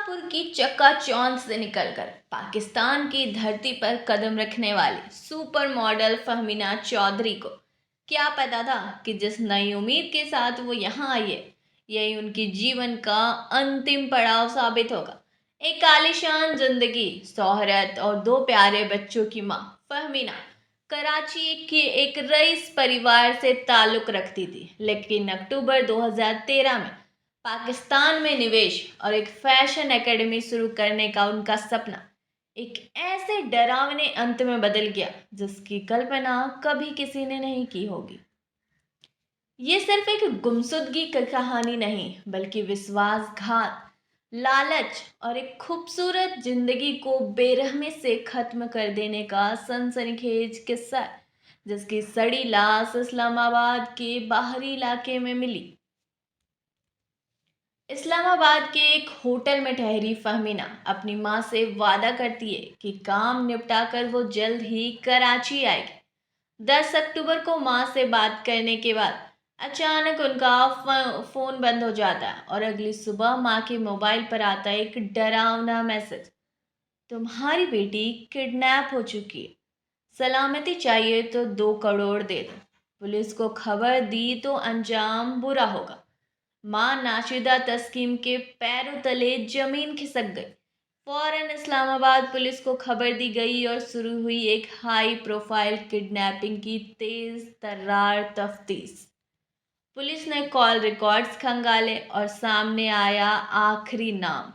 Singapore की चकाचौंध से निकलकर पाकिस्तान की धरती पर कदम रखने वाली सुपर मॉडल फहमीना चौधरी को क्या पता था कि जिस नई उम्मीद के साथ वो यहाँ आई है, यही उनकी जीवन का अंतिम पड़ाव साबित होगा। एक आलीशान जिंदगी, शोहरत और दो प्यारे बच्चों की माँ फहमीना कराची के एक रईस परिवार से ताल्लुक रखती थी, लेकिन अक्टूबर 2013 में पाकिस्तान में निवेश और एक फैशन एकेडमी शुरू करने का उनका सपना एक ऐसे डरावने अंत में बदल गया जिसकी कल्पना कभी किसी ने नहीं की होगी। ये सिर्फ एक गुमशुदगी की कहानी नहीं, बल्कि विश्वासघात, लालच और एक खूबसूरत जिंदगी को बेरहमी से खत्म कर देने का सनसनीखेज किस्सा है, जिसकी सड़ी लाश इस्लामाबाद के बाहरी इलाके में मिली। इस्लामाबाद के एक होटल में ठहरी फहमीना अपनी माँ से वादा करती है कि काम निपटाकर वो जल्द ही कराची आएगी। 10 अक्टूबर को माँ से बात करने के बाद अचानक उनका फोन बंद हो जाता है और अगली सुबह माँ के मोबाइल पर आता है एक डरावना मैसेज। तुम्हारी बेटी किडनैप हो चुकी है, सलामती चाहिए तो 2 करोड़ दे दो। पुलिस को खबर दी तो अंजाम बुरा होगा। मां नाशिदा तस्कीम के पैरों तले जमीन खिसक गई। फौरन इस्लामाबाद पुलिस को खबर दी गई और शुरू हुई एक हाई प्रोफाइल किडनैपिंग की तेज तर्रार तफ्तीश। पुलिस ने कॉल रिकॉर्ड्स खंगाले और सामने आया आखिरी नाम,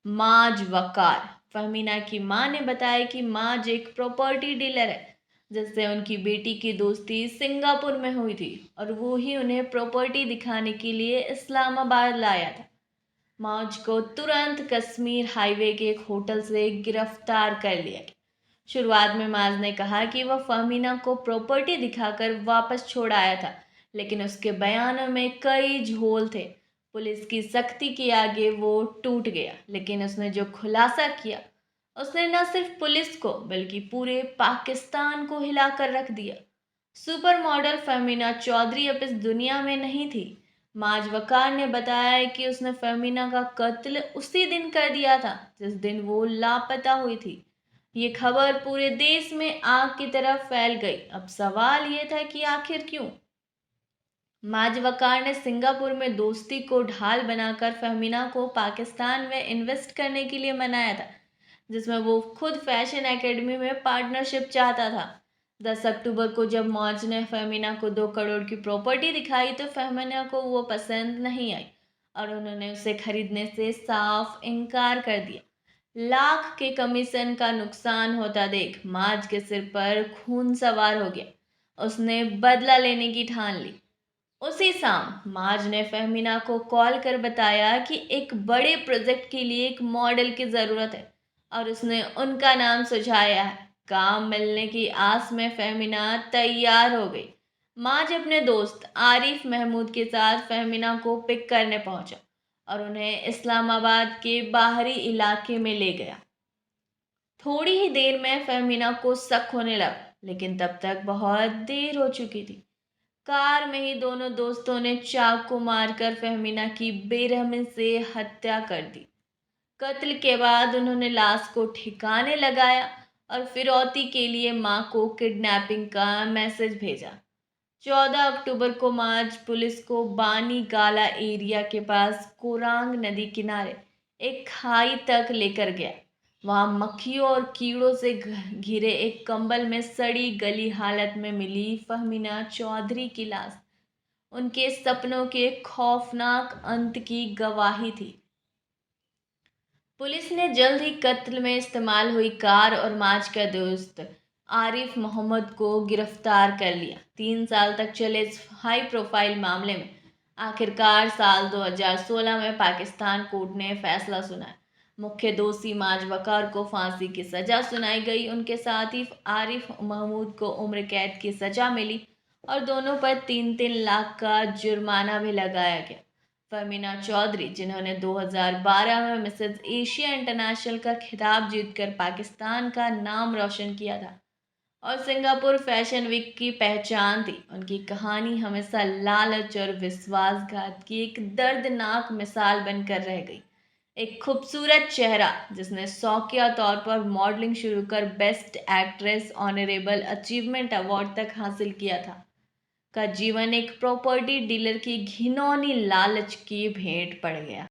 माज वकार। फहमीना की मां ने बताया कि माज एक प्रॉपर्टी डीलर है जिससे उनकी बेटी की दोस्ती सिंगापुर में हुई थी और वो ही उन्हें प्रॉपर्टी दिखाने के लिए इस्लामाबाद लाया था। माज को तुरंत कश्मीर हाईवे के एक होटल से गिरफ्तार कर लिया गया। शुरुआत में माज ने कहा कि वह फहमीना को प्रॉपर्टी दिखाकर वापस छोड़ आया था, लेकिन उसके बयानों में कई झोल थे। पुलिस की सख्ती के आगे वो टूट गया, लेकिन उसने जो खुलासा किया उसने न सिर्फ पुलिस को बल्कि पूरे पाकिस्तान को हिलाकर रख दिया। सुपर मॉडल फहमीना चौधरी अब इस दुनिया में नहीं थी। माज वकार ने बताया कि उसने फहमीना का कत्ल उसी दिन कर दिया था जिस दिन वो लापता हुई थी। ये खबर पूरे देश में आग की तरह फैल गई। अब सवाल ये था कि आखिर क्यों? माज वकार ने सिंगापुर में दोस्ती को ढाल बनाकर फहमीना को पाकिस्तान में इन्वेस्ट करने के लिए मनाया था, जिसमें वो खुद फैशन एकेडमी में पार्टनरशिप चाहता था। 10 अक्टूबर को जब मौज ने फहमीना को 2 करोड़ की प्रॉपर्टी दिखाई तो फहमीना को वो पसंद नहीं आई और उन्होंने उसे खरीदने से साफ इनकार कर दिया। लाख के कमीशन का नुकसान होता देख माज के सिर पर खून सवार हो गया। उसने बदला लेने की ठान ली। उसी शाम माज ने फहमीना को कॉल कर बताया कि एक बड़े प्रोजेक्ट के लिए एक मॉडल की ज़रूरत है और उसने उनका नाम सुझाया है। काम मिलने की आस में फहमीना तैयार हो गई। माज अपने दोस्त आरिफ महमूद के साथ फहमीना को पिक करने पहुंचा और उन्हें इस्लामाबाद के बाहरी इलाके में ले गया। थोड़ी ही देर में फहमीना को शक होने लगा, लेकिन तब तक बहुत देर हो चुकी थी। कार में ही दोनों दोस्तों ने चाकू मारकर फहमीना की बेरहमी से हत्या कर दी। कत्ल के बाद उन्होंने लाश को ठिकाने लगाया और फिरौती के लिए मां को किडनैपिंग का मैसेज भेजा। 14 अक्टूबर को मार्च पुलिस को बानी गाला एरिया के पास कोरांग नदी किनारे एक खाई तक लेकर गया। वहां मक्खियों और कीड़ों से घिरे एक कंबल में सड़ी गली हालत में मिली फहमीना चौधरी की लाश उनके सपनों के खौफनाक अंत की गवाही थी। पुलिस ने जल्द ही कत्ल में इस्तेमाल हुई कार और माज का दोस्त आरिफ मोहम्मद को गिरफ्तार कर लिया। 3 साल तक चले इस हाई प्रोफाइल मामले में आखिरकार साल 2016 में पाकिस्तान कोर्ट ने फैसला सुनाया। मुख्य दोषी माज वकार को फांसी की सजा सुनाई गई। उनके साथ ही आरिफ महमूद को उम्र कैद की सजा मिली और दोनों पर 3-3 लाख का जुर्माना भी लगाया गया। फहमीना चौधरी, जिन्होंने 2012 में मिसेज एशिया इंटरनेशनल का खिताब जीतकर पाकिस्तान का नाम रोशन किया था और सिंगापुर फैशन वीक की पहचान थी, उनकी कहानी हमेशा लालच और विश्वासघात की एक दर्दनाक मिसाल बनकर रह गई। एक खूबसूरत चेहरा जिसने शौकिया तौर पर मॉडलिंग शुरू कर best actress honourable achievement award तक हासिल किया था, का जीवन एक प्रॉपर्टी डीलर की घिनौनी लालच की भेंट पड़ गया।